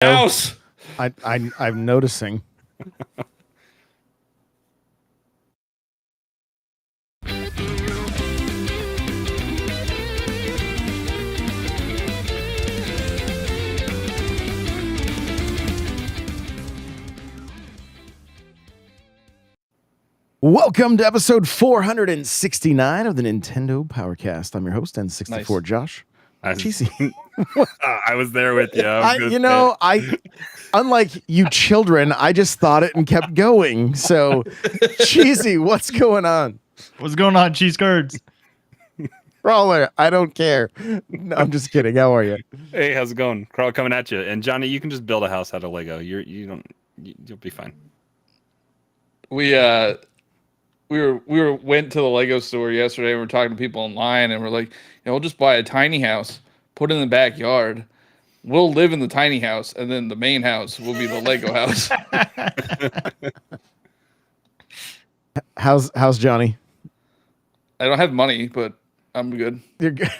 House. I'm noticing. Welcome to episode 469 of the Nintendo Powercast. I'm your host, N64 Nice. Josh. I was there with you. Unlike you children, I just thought it and kept going. So, Cheesy, what's going on? What's going on, cheese curds? Crawler, I don't care. No, I'm just kidding. How are you? Hey, how's it going? Carl coming at you. And Johnny, you can just build a house out of Lego. You'll be fine. We went to the Lego store yesterday. We were talking to people online, and we're like, we'll just buy a tiny house, put it in the backyard. We'll live in the tiny house, and then the main house will be the Lego house. How's Johnny? I don't have money, but I'm good. You're good.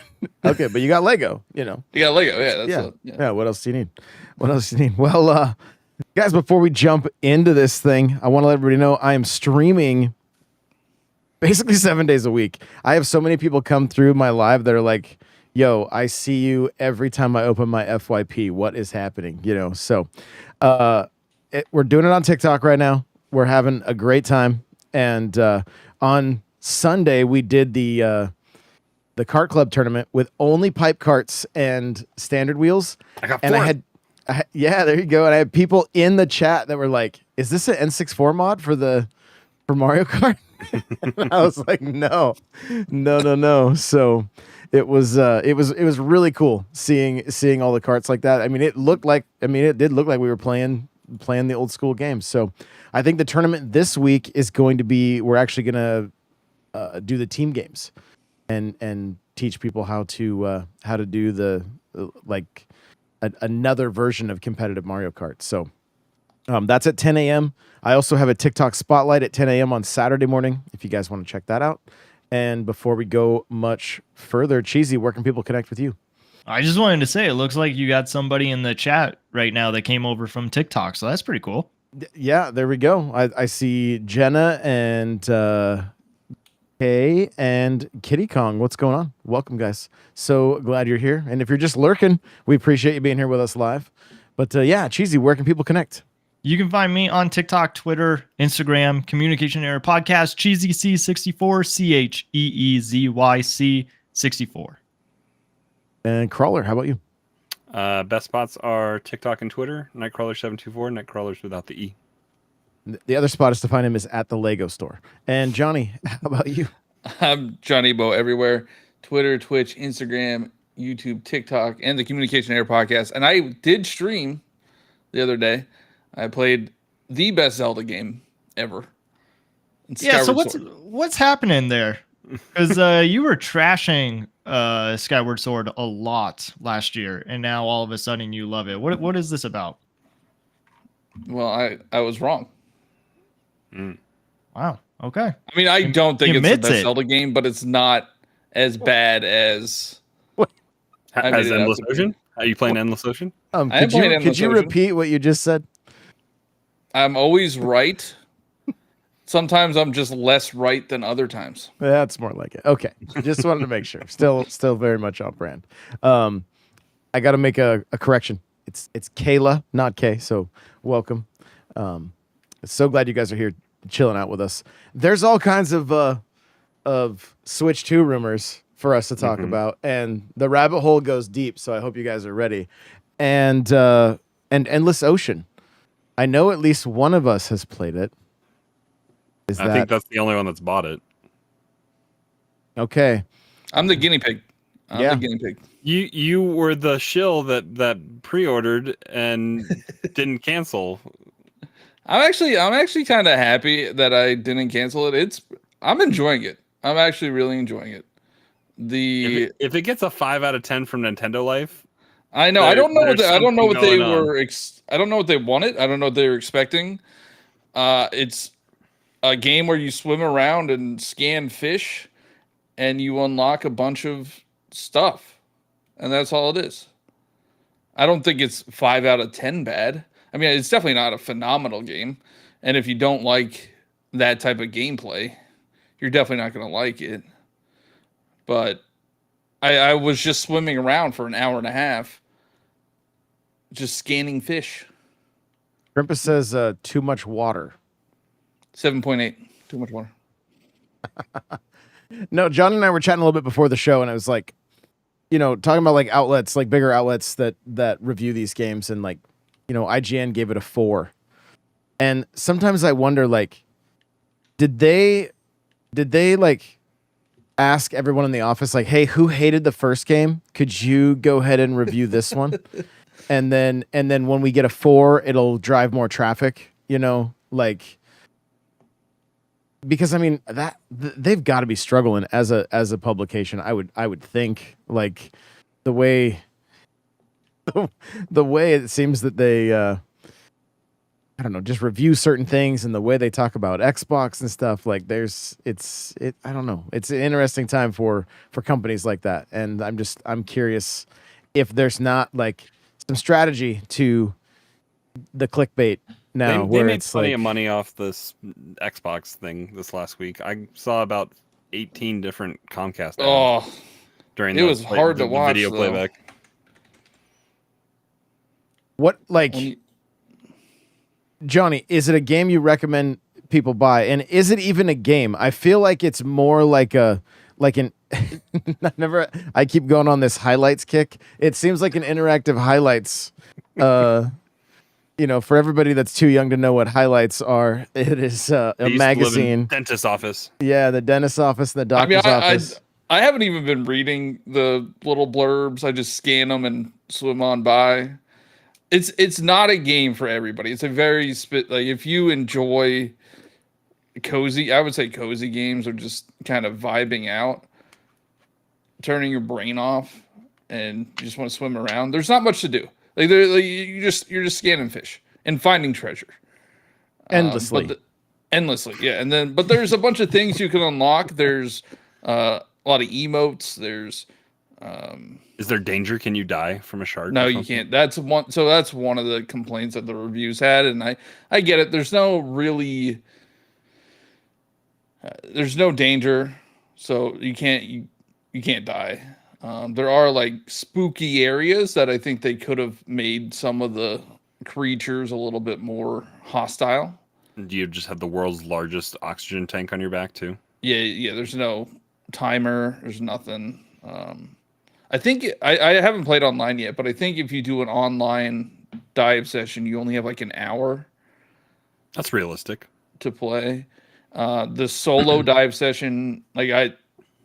Okay, but you got Lego, You got Lego, yeah. Yeah. What else do you need? Well, guys, before we jump into this thing, I want to let everybody know I am streaming basically 7 days a week. I have so many people come through my live that are like, yo, I see you every time I open my FYP. What is happening? So we're doing it on TikTok right now. We're having a great time. And on Sunday, we did the kart club tournament with only pipe carts and standard wheels. I got and four. Yeah, there you go. And I had people in the chat that were like, is this an N64 mod for Mario Kart? I was like, no. So it was really cool seeing all the carts like that. I mean, it did look like we were playing the old school games. So I think the tournament this week is going to be, we're actually going to do the team games and teach people how to do the another version of competitive Mario Kart. So that's at 10 a.m. I also have a TikTok spotlight at 10 a.m. on Saturday morning, if you guys want to check that out. And before we go much further, Cheesy, where can people connect with you? I just wanted to say, it looks like you got somebody in the chat right now that came over from TikTok, so that's pretty cool. Yeah, there we go. I see Jenna and Kay and Kitty Kong. What's going on? Welcome, guys. So glad you're here. And if you're just lurking, we appreciate you being here with us live. But yeah, Cheesy, where can people connect? You can find me on TikTok, Twitter, Instagram, Communication Error Podcast, CheezyC64, CheezyC64. And Crawler, how about you? Best spots are TikTok and Twitter. Nightcrawler724. Nightcrawlers without the E. The other spot is to find him is at the Lego store. And Johnny, how about you? I'm Johnny Bo everywhere. Twitter, Twitch, Instagram, YouTube, TikTok, and the Communication Error Podcast. And I did stream the other day. I played the best Zelda game ever. Yeah, so what's happening there? Because you were trashing Skyward Sword a lot last year, and now all of a sudden you love it. What is this about? Well, I was wrong. Wow. Okay. I mean, I don't think it's the best it. Zelda game, but it's not as bad as As Endless Ocean? Are you playing Endless Ocean? Could you repeat what you just said? I'm always right. Sometimes I'm just less right than other times. That's more like it. Okay. Just wanted to make sure. Still very much on brand. I got to make a correction. It's Kayla, not Kay. So welcome. So glad you guys are here chilling out with us. There's all kinds of Switch 2 rumors for us to talk about, and the rabbit hole goes deep. So I hope you guys are ready. And Endless Ocean. I know at least one of us has played it. I think that's the only one that's bought it. Okay. I'm the guinea pig. The guinea pig. You were the shill that pre-ordered and didn't cancel. I'm actually kind of happy that I didn't cancel it. I'm enjoying it. I'm actually really enjoying it. If it gets a 5 out of 10 from Nintendo Life, I know. I don't know what they wanted. I don't know what they were expecting. It's a game where you swim around and scan fish, and you unlock a bunch of stuff, and that's all it is. I don't think it's 5 out of 10 bad. I mean, it's definitely not a phenomenal game. And if you don't like that type of gameplay, you're definitely not going to like it. But I was just swimming around for an hour and a half, just scanning fish. Grimpus says too much water. 7.8. Too much water. No, John and I were chatting a little bit before the show, and I was like, talking about like outlets, like bigger outlets that review these games, and like, IGN gave it a 4. And sometimes I wonder, like, did they like ask everyone in the office, like, hey, who hated the first game? Could you go ahead and review this one? and then when we get a 4, it'll drive more traffic, like, because I mean they've got to be struggling as a publication. I would think, like, the way it seems that they I don't know, just review certain things, and the way they talk about Xbox and stuff, like I don't know. It's an interesting time for companies like that. And I'm curious if there's not like some strategy to the clickbait now. They made plenty of money off this Xbox thing this last week. I saw about 18 different Comcast ads during it was hard to watch video playback. What, like, Johnny, is it a game you recommend people buy? And is it even a game? I feel like it's more like an I keep going on this highlights kick. It seems like an interactive highlights. For everybody that's too young to know what highlights are, it is a magazine. Dentist's office. Yeah, the dentist's office, the doctor's office. I haven't even been reading the little blurbs. I just scan them and swim on by. It's not a game for everybody. It's a very like, if you enjoy cozy, I would say cozy games, or just kind of vibing out, turning your brain off, and you just want to swim around. There's not much to do. Like, you're just scanning fish and finding treasure endlessly. Endlessly, yeah. And then, but there's a bunch of things you can unlock. There's a lot of emotes. There's is there danger? Can you die from a shark? No, you can't. That's one of the complaints that the reviews had, and I get it. There's no really there's no danger, so you can't die. There are like spooky areas that I think they could have made some of the creatures a little bit more hostile. Do you just have the world's largest oxygen tank on your back too? Yeah. There's no timer. There's nothing. I think I haven't played online yet, but I think if you do an online dive session, you only have like an hour. That's realistic to play. The solo dive session, like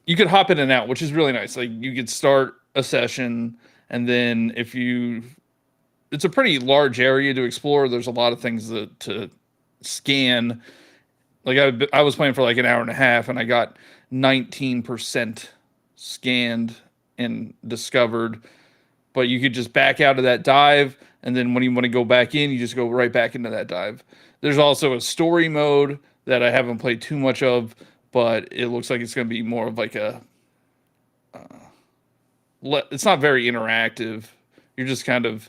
you could hop in and out, which is really nice. Like, you could start a session, and then it's a pretty large area to explore. There's a lot of things to scan. Like, I was playing for like an hour and a half, and I got 19% scanned and discovered. But you could just back out of that dive, and then when you want to go back in, you just go right back into that dive. There's also a story mode that I haven't played too much of, but it looks like it's going to be more of like it's not very interactive. You're just kind of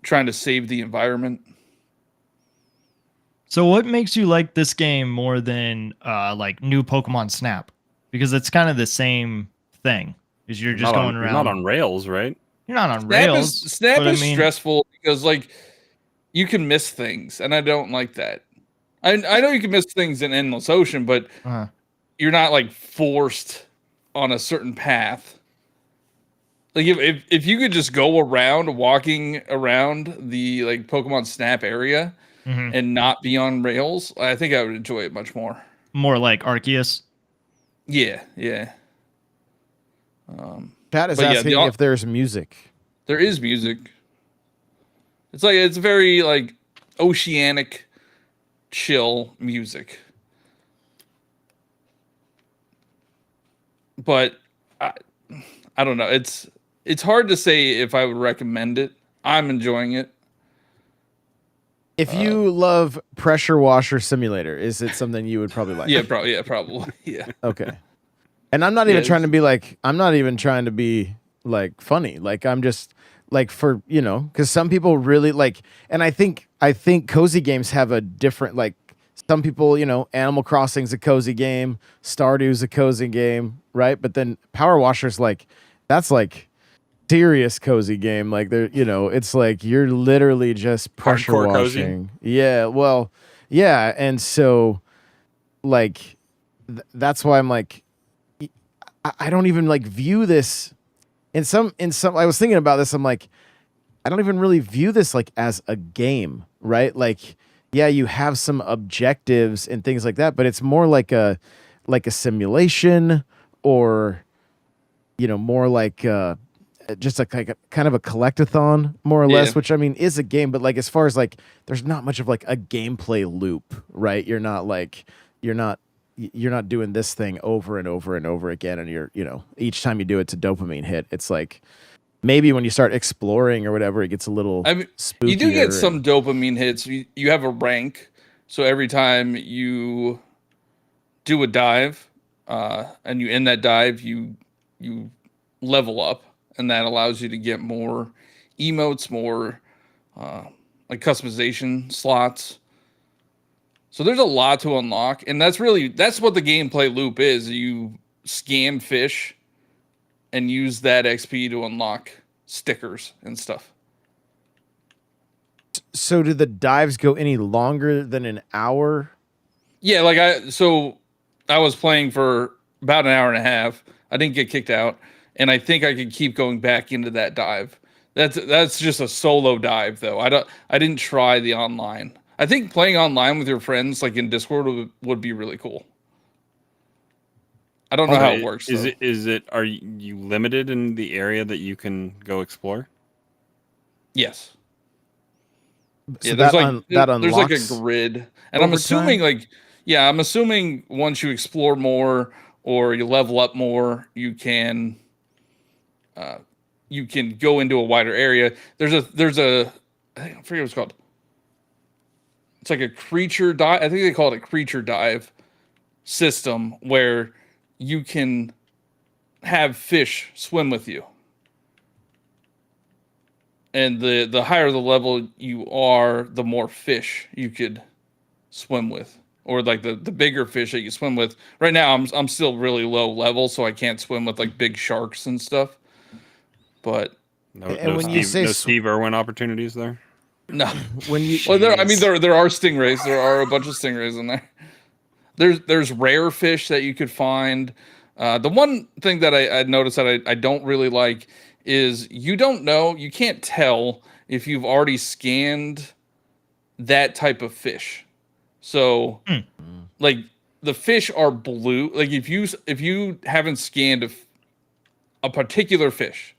trying to save the environment. So what makes you like this game more than like new Pokemon Snap? Because it's kind of the same thing. Is you're just going around. You're not on rails, right? You're not on rails. Snap is stressful because, like, you can miss things, and I don't like that. I know you can miss things in Endless Ocean, but you're not like forced on a certain path. Like, if you could just go around walking around the like Pokemon Snap area and not be on rails, I think I would enjoy it much more. More like Arceus. Yeah. Pat is asking if there's music. There is music. It's very like oceanic, chill music. But I don't know. It's hard to say if I would recommend it. I'm enjoying it. If you love Pressure Washer Simulator, is it something you would probably like? Yeah, probably. Yeah. Okay. And I'm not even trying to be like funny. Like, I'm just like for, you know, because some people really like, and I think cozy games have a different, like, some people, you know, Animal Crossing's a cozy game, Stardew's a cozy game, right? But then Power Washer's like, that's like serious cozy game. Like, they're, you know, it's like you're literally just pressure Hardcore cozy? washing. Yeah, well, yeah, and so like that's why I'm like, I don't even like view this in some. I was thinking about this. I'm like, I don't even really view this like as a game, right? Like, yeah, you have some objectives and things like that, but it's more like a simulation, or, you know, more like just like a kind of a collectathon, more or Yeah. less, which I mean is a game, but like as far as like there's not much of like a gameplay loop, right? You're not you're not doing this thing over and over and over again, and you're, you know, each time you do it's a dopamine hit. It's like maybe when you start exploring or whatever, it gets a little I mean, spookier. you do get some dopamine hits. You have a rank, so every time you do a dive, and you end that dive, you level up, and that allows you to get more emotes, more like customization slots. So there's a lot to unlock, and that's what the gameplay loop is. You scan fish and use that XP to unlock stickers and stuff. So do the dives go any longer than an hour? Yeah, like I was playing for about an hour and a half. I didn't get kicked out, and I think I could keep going back into that dive. That's just a solo dive though. I didn't try the online. I think playing online with your friends, like in Discord, would be really cool. I don't know how it works. Are you limited in the area that you can go explore? Yes. So Yeah, there's that there's like a unlocks grid, and I'm over assuming time? I'm assuming once you explore more or you level up more, you can go into a wider area. There's a I forget what it's called. It's like a creature dive. I think they call it a creature dive system where you can have fish swim with you. And the higher the level you are, the more fish you could swim with, or like the bigger fish that you swim with. Right now, I'm still really low level, so I can't swim with like big sharks and stuff. But And when you say no Steve Irwin opportunities there. no, when you well, there are stingrays. There are a bunch of stingrays in there. There's rare fish that you could find. The one thing that I noticed that I don't really like is you can't tell if you've already scanned that type of fish. So like the fish are blue. Like if you haven't scanned a particular fish,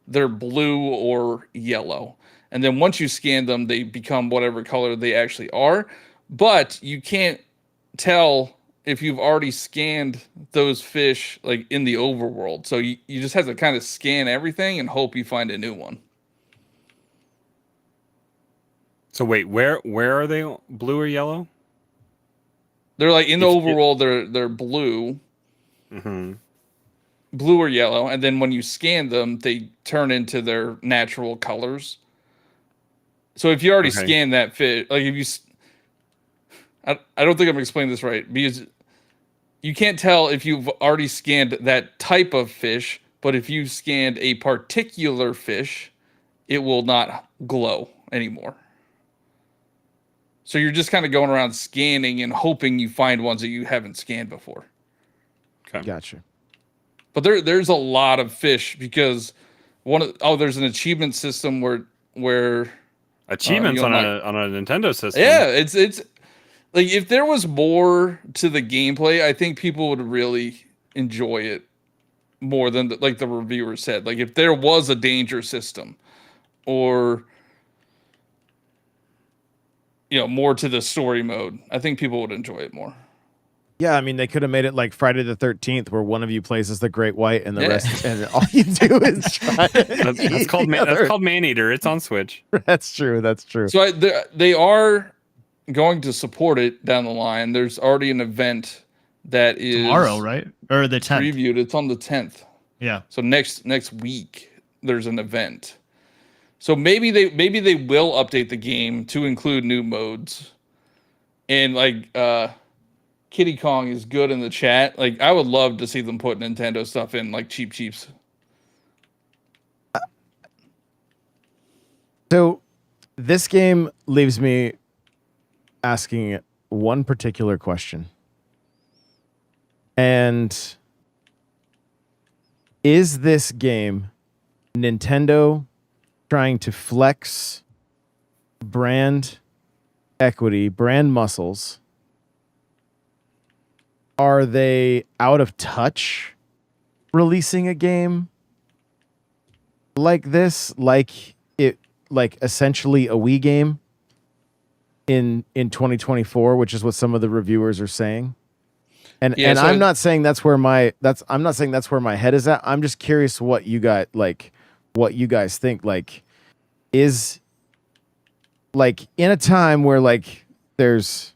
they're blue or yellow. And then once you scan them, they become whatever color they actually are. But you can't tell if you've already scanned those fish like in the overworld. So you just have to kind of scan everything and hope you find a new one. So wait, where are they? Blue or yellow? They're like in the overworld, they're blue. Mm-hmm. Blue or yellow, and then when you scan them, they turn into their natural colors. So if you already scanned that fish, like if you, I don't think I'm explaining this right, because you can't tell if you've already scanned that type of fish, but if you scanned a particular fish, it will not glow anymore. So you're just kind of going around scanning and hoping you find ones that you haven't scanned before. Okay. Gotcha. But there's a lot of fish because there's an achievement system where achievements on a Nintendo system. Yeah, it's like if there was more to the gameplay, I think people would really enjoy it more than like the reviewer said. Like if there was a danger system, or more to the story mode, I think people would enjoy it more. Yeah, I mean, they could have made it like Friday the 13th, where one of you plays as the Great White, and the rest, and all you do is try. That's called Maneater. It's on Switch. That's true. That's true. So they are going to support it down the line. There's already an event that is tomorrow, right? Or the 10th. Previewed. It's on the 10th. Yeah. So next week there's an event. So maybe they will update the game to include new modes. And like Kitty Kong is good in the chat. Like I would love to see them put Nintendo stuff in like Cheeps. So this game leaves me asking one particular question. And is this game Nintendo trying to flex brand equity, brand muscles? Are they out of touch releasing a game like this, like essentially a Wii game in 2024, which is what some of the reviewers are saying? And Yeah, so I'm not saying that's where my head is at. I'm just curious what you guys think. Like, is like in a time where like there's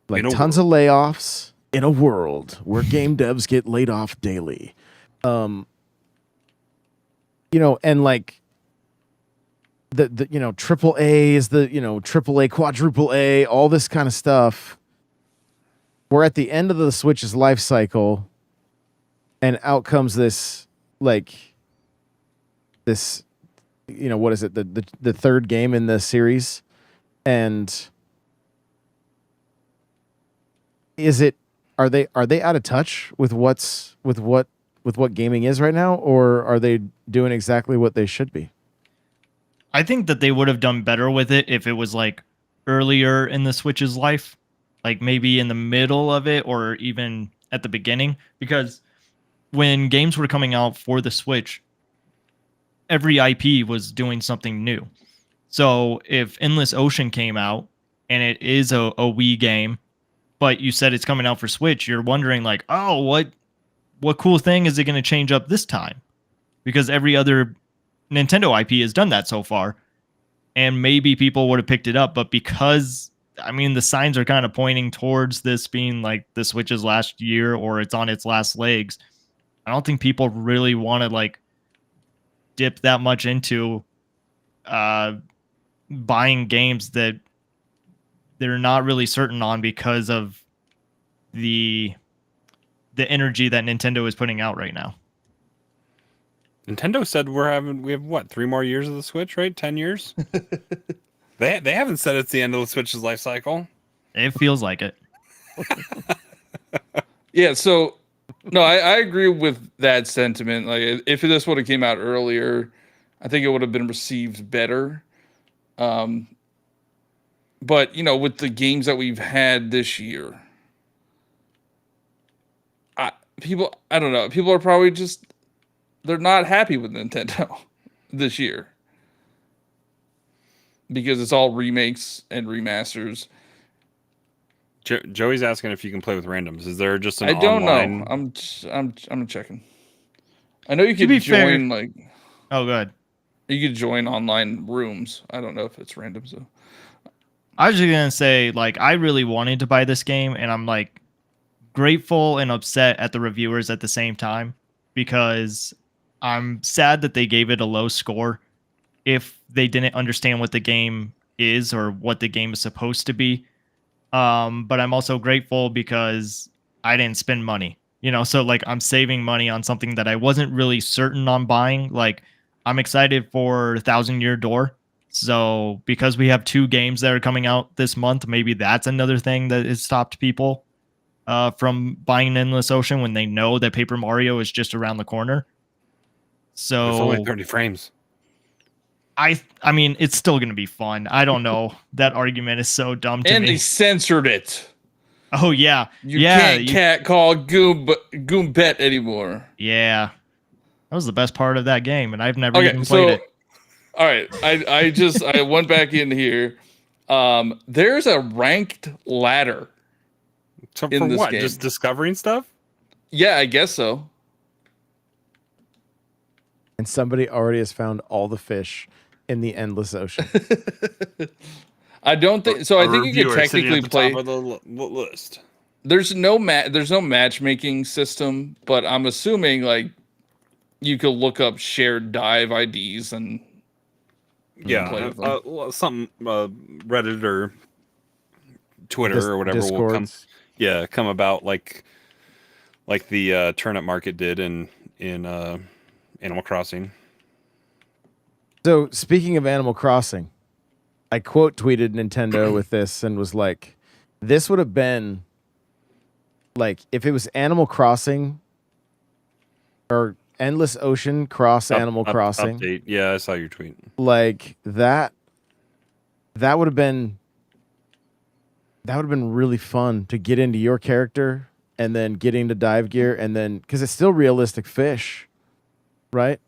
like tons of layoffs in a world where game devs get laid off daily, and like the triple A is triple A, quadruple A, all this kind of stuff. We're at the end of the Switch's life cycle, and out comes this what is it? The third game in the series, and are they out of touch with what gaming is right now, or are they doing exactly what they should be? I think that they would have done better with it if it was like earlier in the Switch's life, like maybe in the middle of it or even at the beginning, because when games were coming out for the Switch, every IP was doing something new. So if Endless Ocean came out and it is a Wii game, but you said it's coming out for Switch, you're wondering like, oh, what cool thing is it going to change up this time? Because every other Nintendo IP has done that so far, and maybe people would have picked it up. But because, I mean, the signs are kind of pointing towards this being like the Switch's last year or it's on its last legs, I don't think people really want to like dip that much into buying games that they're not really certain on because of the energy that Nintendo is putting out right now. Nintendo said we have what, 3 more years of the Switch, right? 10 years? They haven't said it's the end of the Switch's life cycle. It feels like it. Yeah, so no, I agree with that sentiment. Like if this would have came out earlier, I think it would have been received better. But with the games that we've had this year, I don't know. People are probably just, they're not happy with Nintendo this year because it's all remakes and remasters. Joey's asking if you can play with randoms. Is there just an I don't online... know. I'm checking. I know you could join fair. Oh, good. You could join online rooms. I don't know if it's random. So I was just gonna say, like, I really wanted to buy this game, and I'm like grateful and upset at the reviewers at the same time because I'm sad that they gave it a low score if they didn't understand what the game is or what the game is supposed to be. But I'm also grateful because I didn't spend money, so like I'm saving money on something that I wasn't really certain on buying. Like I'm excited for 1,000 Year Door. So because we have 2 games that are coming out this month, maybe that's another thing that has stopped people from buying Endless Ocean when they know that Paper Mario is just around the corner. So it's only 30 frames. I mean, it's still going to be fun. I don't know. That argument is so dumb to me. And they censored it. Oh, yeah. You can't catcall Goombet anymore. Yeah. That was the best part of that game, and I've never even played it. All right. I went back in here. There's a ranked ladder. So for what? Game. Just discovering stuff? Yeah, I guess so. And somebody already has found all the fish in the Endless Ocean. I don't think so. I think you could technically play top of the list. There's no matchmaking system, but I'm assuming like you could look up shared dive IDs and Yeah, play with them. something Reddit or Twitter or whatever will come. Discords. Yeah, come about like the turnip market did in Animal Crossing. So speaking of Animal Crossing, I quote tweeted Nintendo with this and was like, "This would have been like if it was Animal Crossing or Endless Ocean cross Animal Crossing. Update. Yeah, I saw your tweet. Like that would have been really fun to get into your character and then get into dive gear and then because it's still realistic fish, right?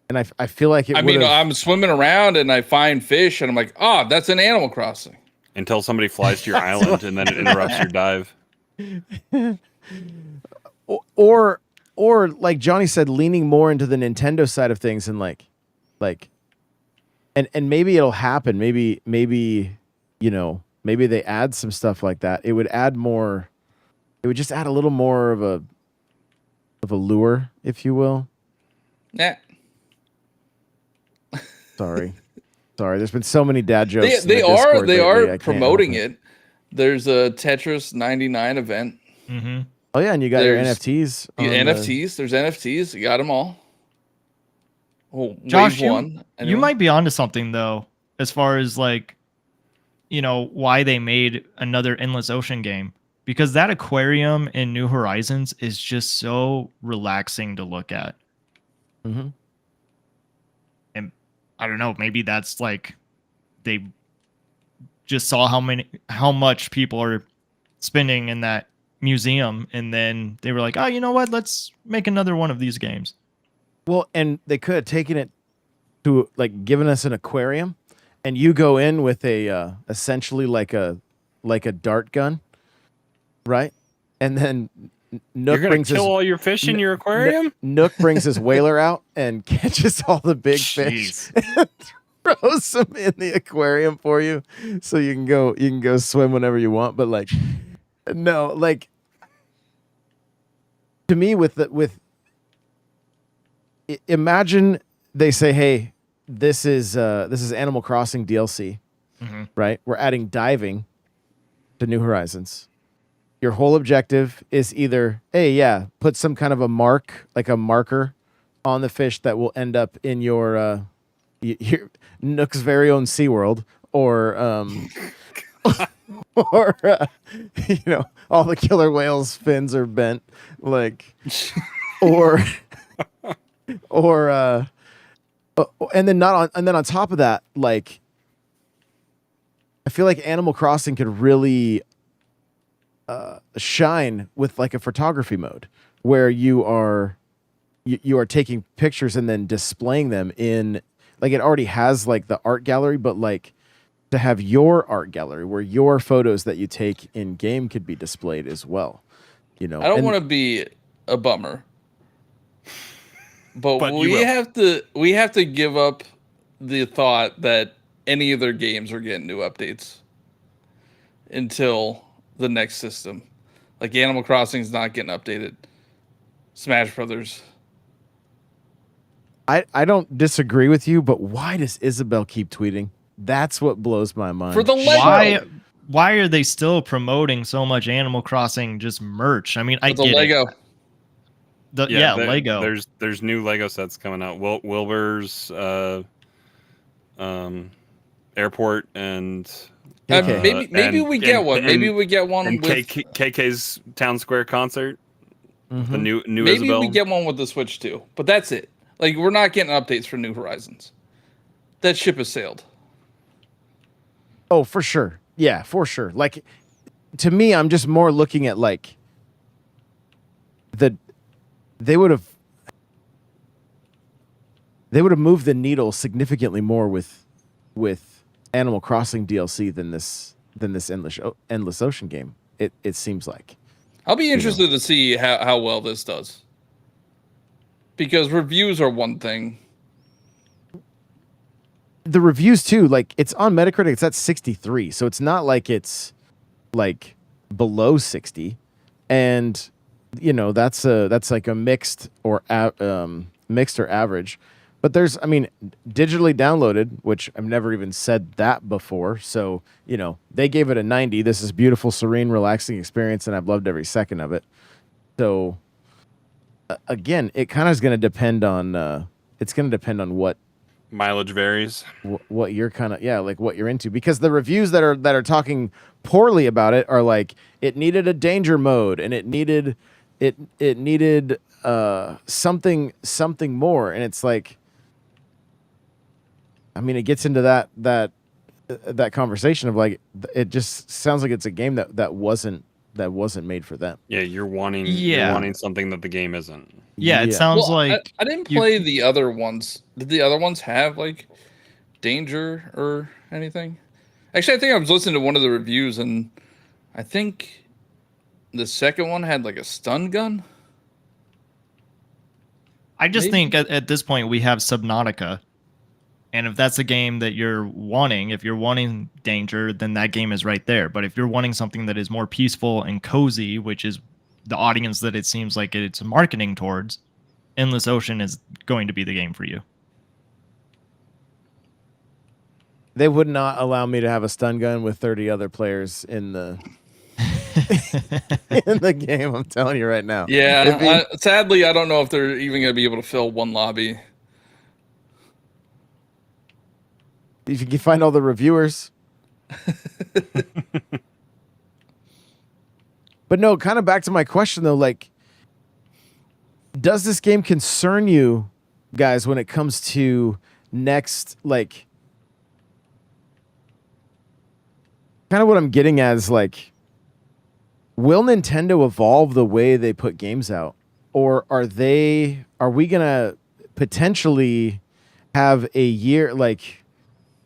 And I feel like it. I mean, I'm swimming around and I find fish and I'm like, oh, that's an Animal Crossing. Until somebody flies to your island and then it interrupts your dive. or like Johnny said, leaning more into the Nintendo side of things and like and maybe it'll happen. Maybe you know, maybe they add some stuff like that. It would add more. It would just add a little more of a lure, if you will. Nah. Sorry. There's been so many dad jokes. They Discord are lately, promoting it. There's a Tetris 99 event. Mm-hmm. Oh yeah, and you got your There's NFTs. There's NFTs. You got them all. Oh, Josh, wave one. you might be onto something though, as far as like, you know, why they made another Endless Ocean game. Because that aquarium in New Horizons is just so relaxing to look at. Mm-hmm. And I don't know, maybe that's like they just saw how much people are spending in that museum, and then they were like, oh, you know what? Let's make another one of these games. Well, and they could have taken it to like given us an aquarium, and you go in with a essentially like a dart gun, right? And then Nook brings kill all your fish in your aquarium. Nook brings his whaler out and catches all the big fish and throws them in the aquarium for you, so you can go swim whenever you want. But like, no, like to me imagine they say, hey, this is Animal Crossing DLC, right? We're adding diving to New Horizons. Your whole objective is either, hey, yeah, put some kind of a marker on the fish that will end up in your Nook's very own SeaWorld, or or you know, all the killer whales' fins are bent, like, or and then on top of that, like, I feel like Animal Crossing could really shine with like a photography mode where you are taking pictures and then displaying them in, like, it already has like the art gallery, but like to have your art gallery where your photos that you take in game could be displayed as well. You know, I don't want to be a bummer, but we have to give up the thought that any of their games are getting new updates until the next system. Like Animal Crossing is not getting updated. Smash Brothers. I don't disagree with you, but why does Isabel keep tweeting? That's what blows my mind. For the Lego. Why are they still promoting so much Animal Crossing just merch? I mean, I get Lego. Lego. There's new Lego sets coming out. Wilbur's airport and maybe we get one. Maybe we get one and with KK's Town Square concert. Mm-hmm. The new maybe Isabel. we get one with the Switch too. But that's it. Like, we're not getting updates for New Horizons. That ship has sailed. Oh, for sure. Yeah, for sure. Like, to me, I'm just more looking at like they would have moved the needle significantly more with Animal Crossing DLC than this Endless Ocean game. It seems like. I'll be interested to see how well this does. Because reviews are one thing. The reviews too, like, it's on Metacritic, it's at 63, so it's not like it's like below 60, and you know that's like a mixed or average, But there's, I mean, digitally downloaded, which I've never even said that before. So, you know, they gave it a 90. This is beautiful, serene, relaxing experience, and I've loved every second of it. So, again, it kind of is going to depend on, it's going to depend on what Mileage varies. what you're kind of, yeah, like what you're into, because the reviews that are talking poorly about it are like it needed a danger mode and it needed something more, and it's like, I mean, it gets into that conversation of like, it just sounds like it's a game that wasn't made for them. Yeah, you're wanting something that the game isn't. Yeah, it sounds like I didn't play the other ones. Did the other ones have like danger or anything? Actually, I think I was listening to one of the reviews, and I think the second one had like a stun gun. I just Maybe. think at this point we have Subnautica. And if that's a game that you're wanting, if you're wanting danger, then that game is right there. But if you're wanting something that is more peaceful and cozy, which is the audience that it seems like it's marketing towards, Endless Ocean is going to be the game for you. They would not allow me to have a stun gun with 30 other players in the in the game. I'm telling you right now. Yeah, sadly, I don't know if they're even going to be able to fill one lobby. If you can find all the reviewers. But no, kind of back to my question though, like, does this game concern you guys when it comes to next, like, kind of what I'm getting at is like, will Nintendo evolve the way they put games out? Or are we gonna potentially have a year, like,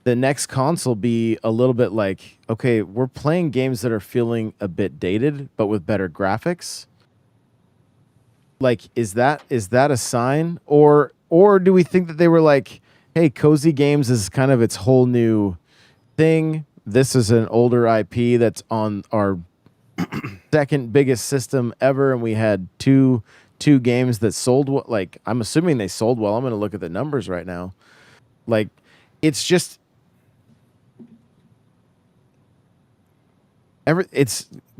the next console be a little bit like, okay, we're playing games that are feeling a bit dated, but with better graphics? Like, is that a sign? Or do we think that they were like, hey, Cozy Games is kind of its whole new thing. This is an older IP that's on our second biggest system ever, and we had two games that sold well. Like, I'm assuming they sold well. I'm going to look at the numbers right now. Like, it's just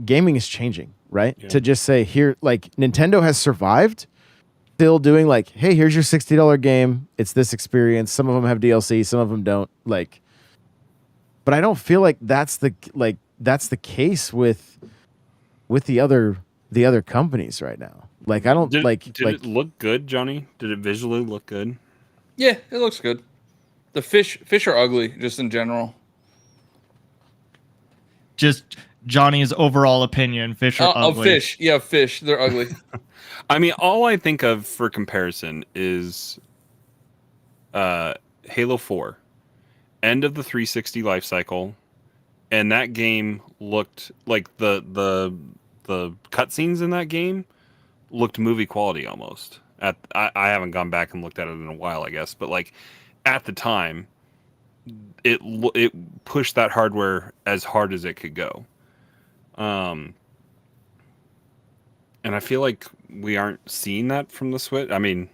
gaming is changing, right? Yeah. To just say here, like, Nintendo has survived, still doing like, hey, here's your $60 game. It's this experience. Some of them have DLC, some of them don't. Like, but I don't feel like that's the case with the other companies right now. Like, I don't Did it look good, Johnny? Did it visually look good? Yeah, it looks good. The fish are ugly, just in general. Just Johnny's overall opinion, fish are ugly. Fish. Yeah, fish. They're ugly. I mean, all I think of for comparison is Halo 4. End of the 360 life cycle, and that game looked like the cutscenes in that game looked movie quality almost. I haven't gone back and looked at it in a while, I guess, but like at the time, it pushed that hardware as hard as it could go. And I feel like we aren't seeing that from the Switch. I mean,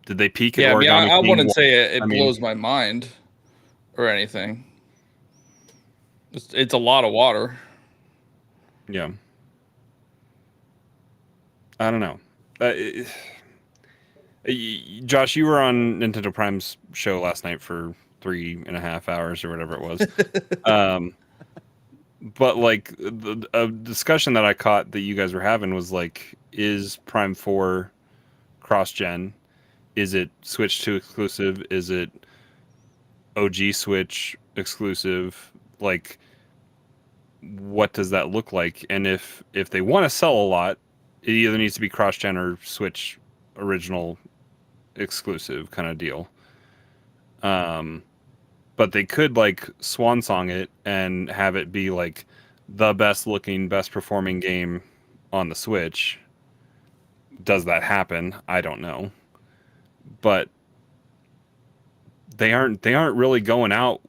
did they peak at Yeah, I mean, Origami I King wouldn't 1? say it blows my mind or anything. It's a lot of water. Yeah. I don't know. Josh, you were on Nintendo Prime's show last night for 3.5 hours or whatever it was. But like a discussion that I caught that you guys were having was like, is Prime 4 cross-gen? Is it Switch 2 exclusive? Is it OG Switch exclusive? Like, what does that look like? And if they want to sell a lot, it either needs to be cross-gen or Switch original exclusive kind of deal. But they could like swan song it and have it be like the best looking, best performing game on the Switch. Does that happen? I don't know. But they aren't really going out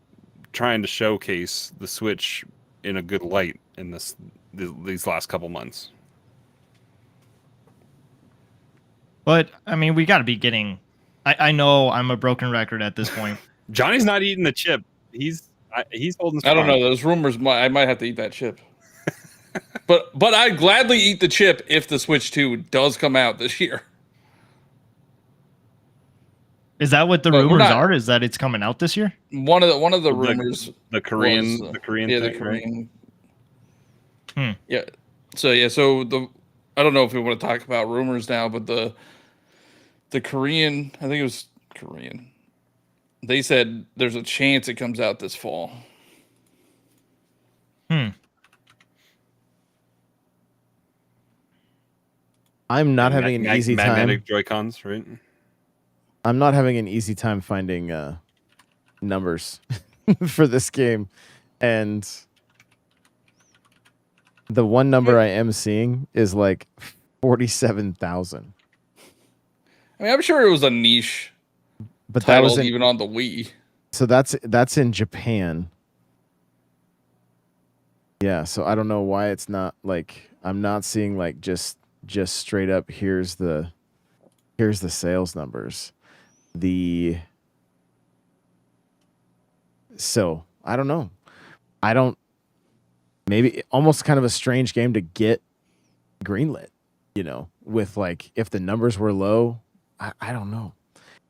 trying to showcase the Switch in a good light in these last couple months. But I mean, we got to be getting I know I'm a broken record at this point. Johnny's not eating the chip. He's holding I don't strong. know. Those rumors, I might have to eat that chip. but I'd gladly eat the chip if the Switch 2 does come out this year. Is that what the But we're rumors not- are? Is that it's coming out this year? One of the rumors, The Korean, was, the Korean, yeah, thing, the Korean. Hmm. Yeah. So I don't know if we want to talk about rumors now, but the Korean, I think it was Korean. They said there's a chance it comes out this fall. I'm not having an easy time. Magnetic Joy-Cons, right? I'm not having an easy time finding numbers for this game, and the one number I am seeing is like 47,000. I mean, I'm sure it was a niche But that title was even on the Wii. so that's in Japan. Yeah, so I don't know why it's not like I'm not seeing like just straight up here's the sales numbers. So I don't know. Maybe almost kind of a strange game to get greenlit, with like if the numbers were low, I don't know.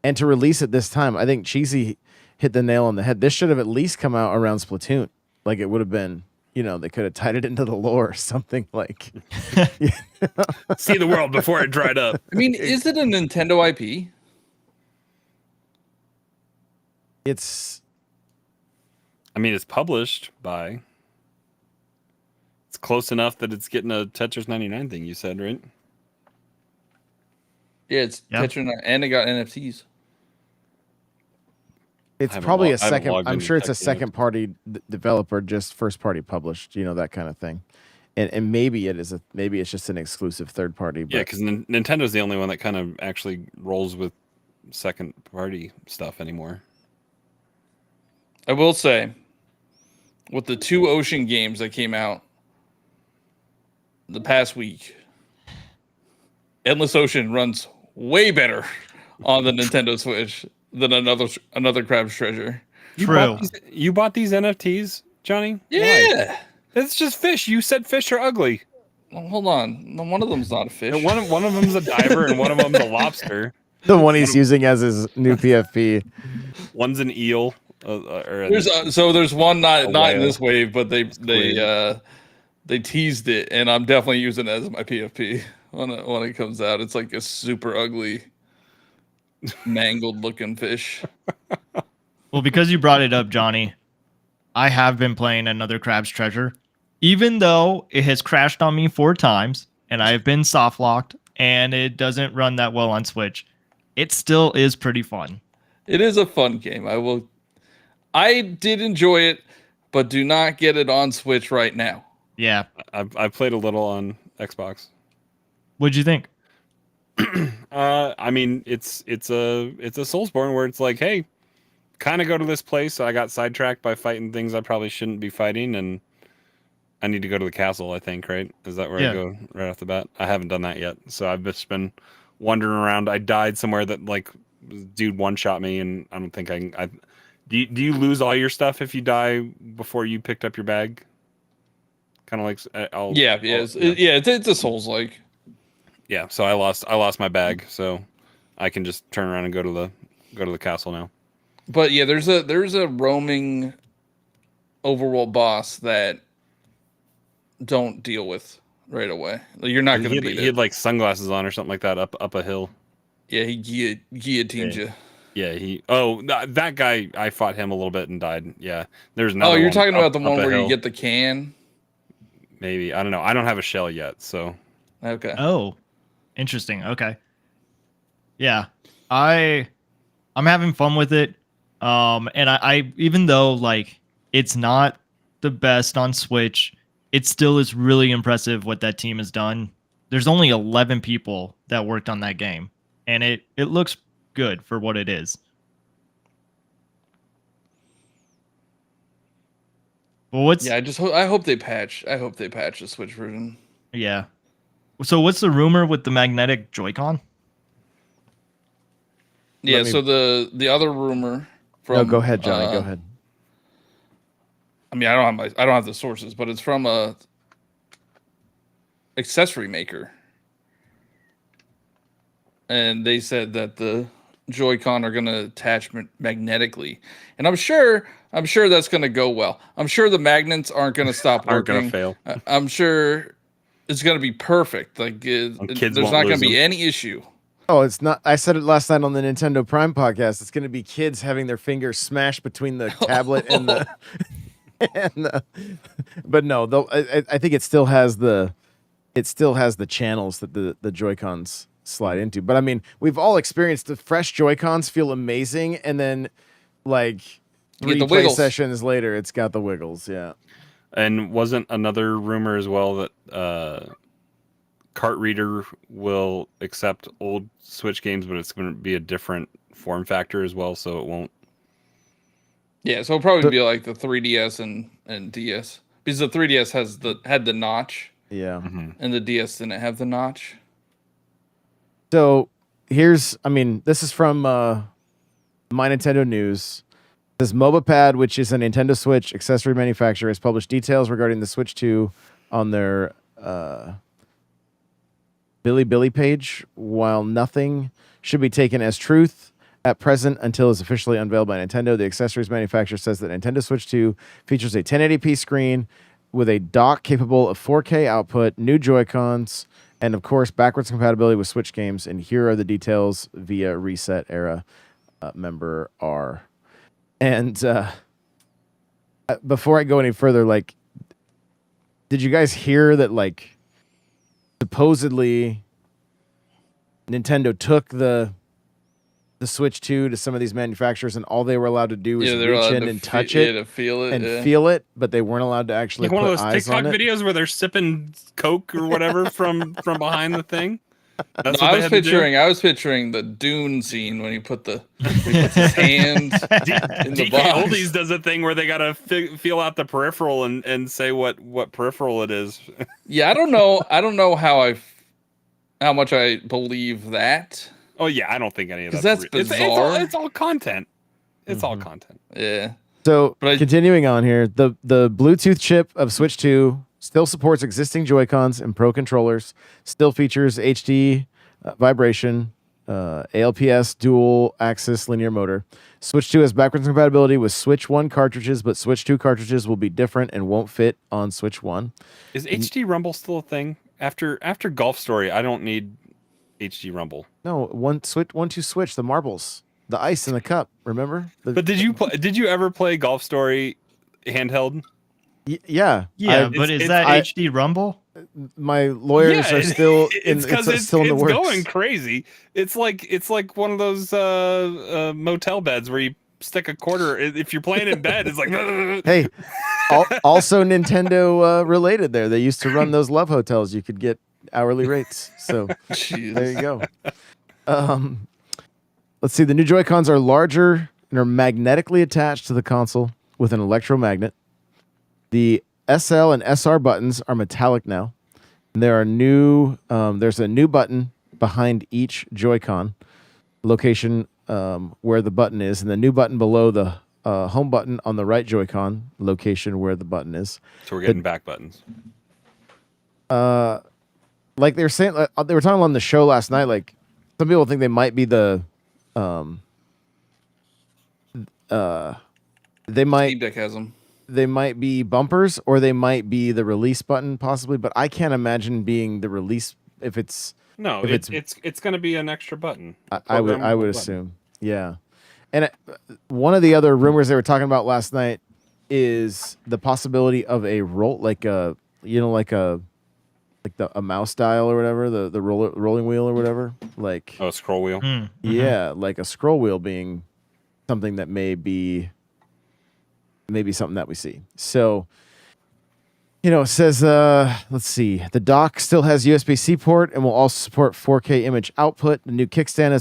And to release it this time, I think Cheesy hit the nail on the head. This should have at least come out around Splatoon. Like it would have been, they could have tied it into the lore or something like. See the world before it dried up. I mean, is it a Nintendo IP? It's It's published by. It's close enough that it's getting a Tetris 99 thing. You said, right? Yeah, it's Tetris, and it got NFTs. It's probably a I haven't second. logged I'm into sure it's a Tech yet. second party developer, just first party published. That kind of thing. And maybe maybe it's just an exclusive third party. But Yeah, because Nintendo's the only one that kind of actually rolls with second party stuff anymore. I will say, with the 2 Ocean games that came out the past week, Endless Ocean runs way better on the Nintendo Switch than another Crab's Treasure. True. You bought these NFTs, Johnny? Yeah. Why? It's just fish. You said fish are ugly. Well, hold on. No, one of them's not a fish. And one of them's a diver and one of them's a lobster. the one he's using as his new PFP. One's an eel. There's one not in whale. this wave, but they teased it, and I'm definitely using it as my PFP when it comes out. It's like a super ugly, mangled looking fish. Well, because you brought it up, Johnny, I have been playing another Crab's Treasure, even though it has crashed on me 4 times and I have been soft locked and it doesn't run that well on Switch. It still is pretty fun. It is a fun game. I did enjoy it, but do not get it on Switch right now. Yeah. I've played a little on Xbox. What'd you think? It's a Soulsborne where it's like, hey, kind of go to this place. I got sidetracked by fighting things I probably shouldn't be fighting, and I need to go to the castle, I think, right? Is that where I go right off the bat? I haven't done that yet, so I've just been wandering around. I died somewhere that like dude one-shot me, and I don't think do you lose all your stuff if you die before you picked up your bag? Kind of like it's a Souls-like. Yeah, so I lost my bag, so I can just turn around and go to the castle now. But yeah, there's a roaming overworld boss that don't deal with right away. You're not going to beat it. He had like sunglasses on or something like that up a hill. Yeah, he guillotined you. Yeah, that guy, I fought him a little bit and died. Yeah, there's another. Oh, you're one talking about the up one a where hill. you get the can? Maybe, I don't know. I don't have a shell yet, so. Okay. Oh, interesting. Okay. Yeah, I'm having fun with it. And I even though like it's not the best on Switch, it still is really impressive what that team has done. There's only 11 people that worked on that game, and it looks good for what it is. Well, I hope they patch the Switch version. Yeah. So what's the rumor with the magnetic Joy-Con? Yeah. let me- So the other rumor from no, go ahead, Johnny. Go ahead. I mean, I don't have the sources, but it's from a accessory maker, and they said that the Joy-Con are going to attach magnetically, and I'm sure that's going to go well. I'm sure the magnets aren't going to stop working. Aren't gonna fail. I'm sure it's going to be perfect. Like Kids there's won't not going lose to be them. any issue. Oh, it's not. I said it last night on the Nintendo Prime podcast. It's going to be kids having their fingers smashed between the tablet and the. But no, though I think it still has the channels that the Joy-Cons slide into. But I mean, we've all experienced the fresh Joy-Cons feel amazing, and then like You get 3 the play wiggles. sessions later, it's got the wiggles. Yeah. And wasn't another rumor as well that Cart Reader will accept old Switch games, but it's going to be a different form factor as well, so it won't. Yeah, so it'll probably be like the 3DS and DS, because the 3DS had the notch, Yeah. Mm-hmm. and the DS didn't have the notch. So this is from My Nintendo News. It says MobaPad, which is a Nintendo Switch accessory manufacturer, has published details regarding the Switch 2 on their Bilibili page. While nothing should be taken as truth at present until it's officially unveiled by Nintendo, the accessories manufacturer says that Nintendo Switch 2 features a 1080p screen with a dock capable of 4K output, new Joy-Cons, and of course backwards compatibility with Switch games. And here are the details via Reset Era member R. And before I go any further, like, did you guys hear that, like, supposedly Nintendo took the Switch 2 to some of these manufacturers, and all they were allowed to do was they're reach allowed in to and touch it to feel it, and yeah. feel it, but they weren't allowed to actually Like one of put those eyes TikTok on it. videos where they're sipping Coke or whatever from behind the thing. That's No, what they had to do? I was picturing the Dune scene when he puts his hand in the DK box. Oldies does a thing where they gotta feel out the peripheral and say what peripheral it is. Yeah, I don't know how much I believe that. Oh yeah, I don't think any of 'Cause that's that's real. bizarre. It's all content. It's all content. Yeah. So But continuing on here, the Bluetooth chip of Switch 2 still supports existing Joy-Cons and Pro controllers. Still features HD vibration, ALPS dual axis linear motor. Switch 2 has backwards compatibility with Switch 1 cartridges, but Switch 2 cartridges will be different and won't fit on Switch 1. Is HD Rumble still a thing? After Golf Story, I don't need HD Rumble. No, 1-2 Switch, the marbles, the ice in the cup. Remember? But did you ever play Golf Story handheld? Yeah. Yeah, but is that I- HD Rumble? My lawyers are still in. It's still in the works. going crazy. It's like one of those motel beds where you stick a quarter. If you're playing in bed, it's like Hey, also Nintendo related. They used to run those love hotels. You could get hourly rates. So Jeez. there you go. Let's see. The new Joy-Cons are larger and are magnetically attached to the console with an electromagnet. The SL and SR buttons are metallic now. And there are there's a new button behind each Joy-Con location where the button is, and the new button below the home button on the right Joy-Con location where the button is. So we're getting back buttons. Like they were saying, they were talking on the show last night. Like some people think they might be the, they might Steam Deck has them. they might be bumpers, or they might be the release button possibly. But I can't imagine being the release if it's. No, If it's going to be an extra button. I would Programmable button. assume, yeah. And one of the other rumors they were talking about last night is the possibility of a roll, like a a mouse dial or whatever, the rolling wheel or whatever, like Oh, scroll wheel. yeah, like a scroll wheel being something that may be something that we see. So, it says, let's see, the dock still has USB-C port and will also support 4K image output. The new kickstand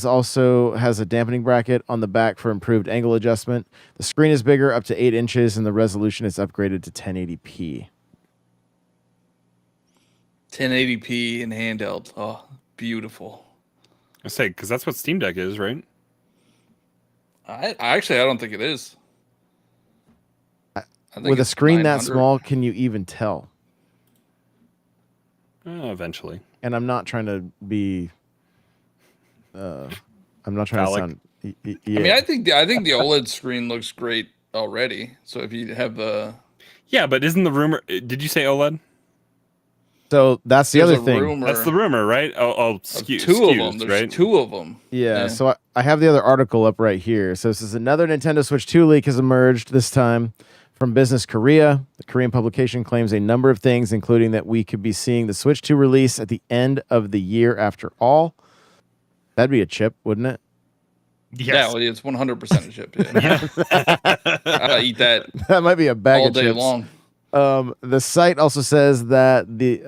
has a dampening bracket on the back for improved angle adjustment. The screen is bigger, up to 8 inches, and the resolution is upgraded to 1080p. 1080p and handheld. Oh, beautiful. I say because that's what Steam Deck is, right? I don't think it is. I think With a it's screen that 900. small, can you even tell? Eventually. And I'm not trying to be. I'm not trying Phallic. to sound. Yeah. I mean, I think the OLED screen looks great already. So if you have the Yeah, but isn't the rumor? Did you say OLED? So that's the there's other a thing. rumor That's the rumor, right? of SKUs, two of them. There's right? two of them. Yeah, so I have the other article up right here. So this is another Nintendo Switch 2 leak has emerged, this time from Business Korea. The Korean publication claims a number of things, including that we could be seeing the Switch 2 release at the end of the year after all. That'd be a chip, wouldn't it? Yeah, Yes. well, it's 100% a chip. Yeah. I eat that That might be a bag all of day chips. long. The site also says that the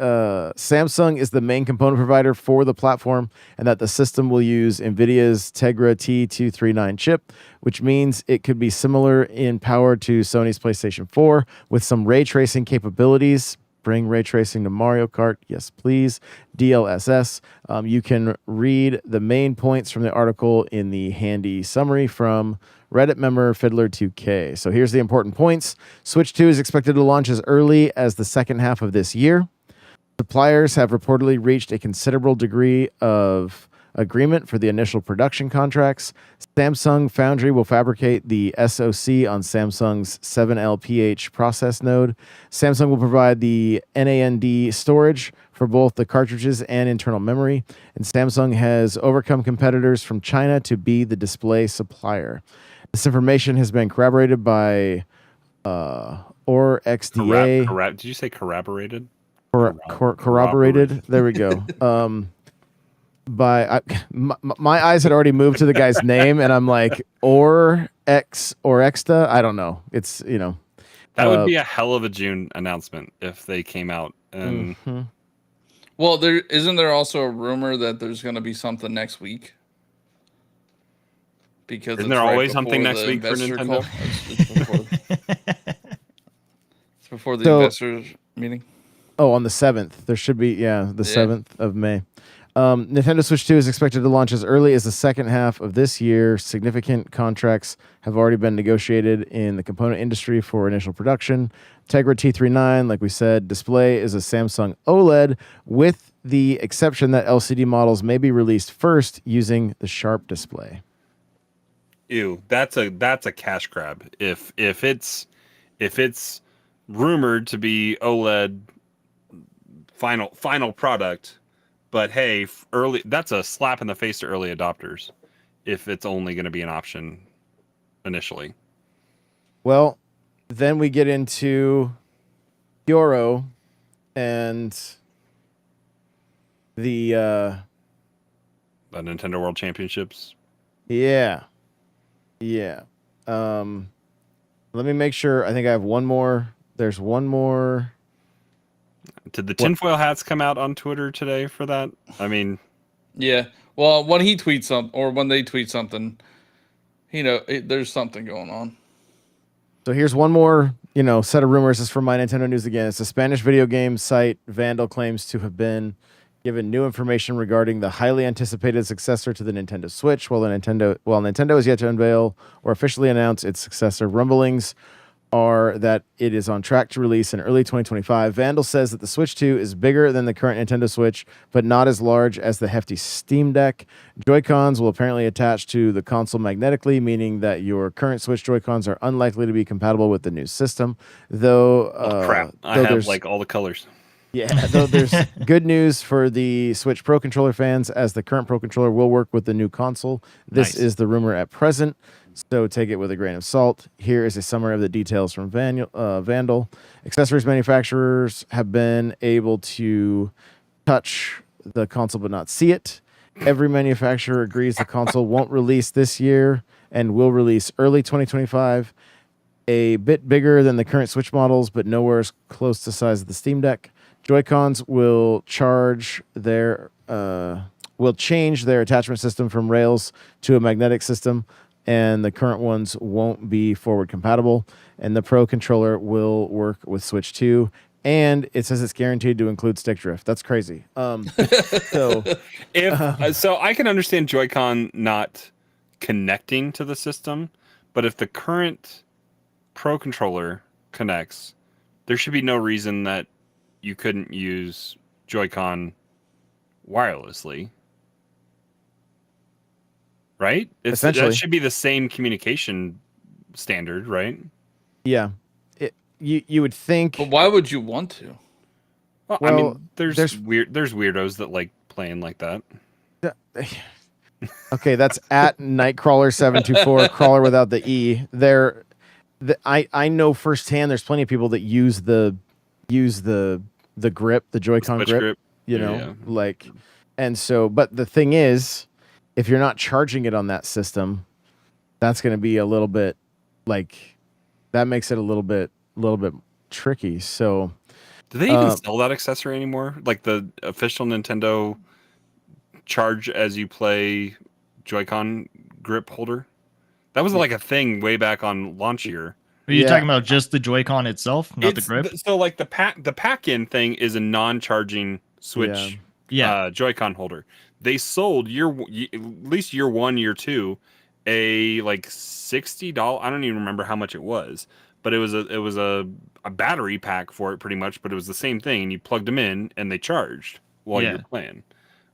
Samsung is the main component provider for the platform, and that the system will use NVIDIA's Tegra T239 chip, which means it could be similar in power to Sony's PlayStation 4 with some ray tracing capabilities. Bring ray tracing to Mario Kart, yes please. DLSS. You can read the main points from the article in the handy summary from Reddit member Fiddler2K. So here's the important points. Switch 2 is expected to launch as early as the second half of this year. Suppliers have reportedly reached a considerable degree of agreement for the initial production contracts. Samsung Foundry will fabricate the SoC on Samsung's 7LPH process node. Samsung will provide the NAND storage for both the cartridges and internal memory. And Samsung has overcome competitors from China to be the display supplier. This information has been corroborated by or XDA. Did you say corroborated? Corroborated. There we go. My eyes had already moved to the guy's name, and I'm like, or Exta. I don't know. It's that would be a hell of a June announcement if they came out and. Mm-hmm. Well, isn't there also a rumor that there's going to be something next week? Because isn't there always something next week for Nintendo? It's before the investors meeting. Oh, on the 7th. There should be, the 7th of May. Nintendo Switch 2 is expected to launch as early as the second half of this year. Significant contracts have already been negotiated in the component industry for initial production. Tegra T39, like we said, display is a Samsung OLED, with the exception that LCD models may be released first using the Sharp display. Ew, that's a cash grab. If it's rumored to be OLED final product, but hey, that's a slap in the face to early adopters if it's only going to be an option initially. Well, then we get into Euro and the Nintendo World Championships. Yeah. Let me make sure. I think I have one more. There's one more. Did the tinfoil hats come out on Twitter today for that? I mean, yeah. Well, when he tweets something, or when they tweet something, there's something going on. So here's one more, set of rumors. This is from My Nintendo News again. It's a Spanish video game site. Vandal claims to have been given new information regarding the highly anticipated successor to the Nintendo Switch. While Nintendo is yet to unveil or officially announce its successor, rumblings are that it is on track to release in early 2025. Vandal says that the Switch 2 is bigger than the current Nintendo Switch, but not as large as the hefty Steam Deck. Joy-Cons will apparently attach to the console magnetically, meaning that your current Switch Joy-Cons are unlikely to be compatible with the new system. Though, crap! I have like all the colors. Yeah, though there's good news for the Switch Pro Controller fans, as the current Pro Controller will work with the new console. This is the rumor at present, so take it with a grain of salt. Here is a summary of the details from Vandal. Accessories manufacturers have been able to touch the console but not see it. Every manufacturer agrees the console won't release this year and will release early 2025. A bit bigger than the current Switch models, but nowhere as close to the size of the Steam Deck. Joy-Cons will change their attachment system from rails to a magnetic system, and the current ones won't be forward compatible. And the Pro Controller will work with Switch 2, and it says it's guaranteed to include stick drift. That's crazy. So I can understand Joy-Con not connecting to the system, but if the current Pro controller connects, there should be no reason that you couldn't use Joy-Con wirelessly. Right? Essentially. That should be the same communication standard, right? Yeah. You would think. But why would you want to? Well, I Well, mean, there's weirdos that like playing like that. Okay, that's at Nightcrawler724, crawler without the E. I know firsthand there's plenty of people that use the grip, the Joy-Con Switch grip, you Yeah, know, yeah. like, and so, but the thing is, if you're not charging it on that system, that's going to be a little bit like, that makes it a little bit tricky. So, Do they even sell that accessory anymore? Like the official Nintendo charge as you play Joy-Con grip holder? That was like a thing way back on launch year. Are you Yeah. talking about just the Joy-Con itself, not the grip? So like the pack-in thing is a non-charging Switch Yeah. Joy-Con holder. They sold at least year 1, year 2, a like $60. I don't even remember how much it was, but it was a battery pack for it pretty much. But it was the same thing, and you plugged them in, and they charged while you were playing.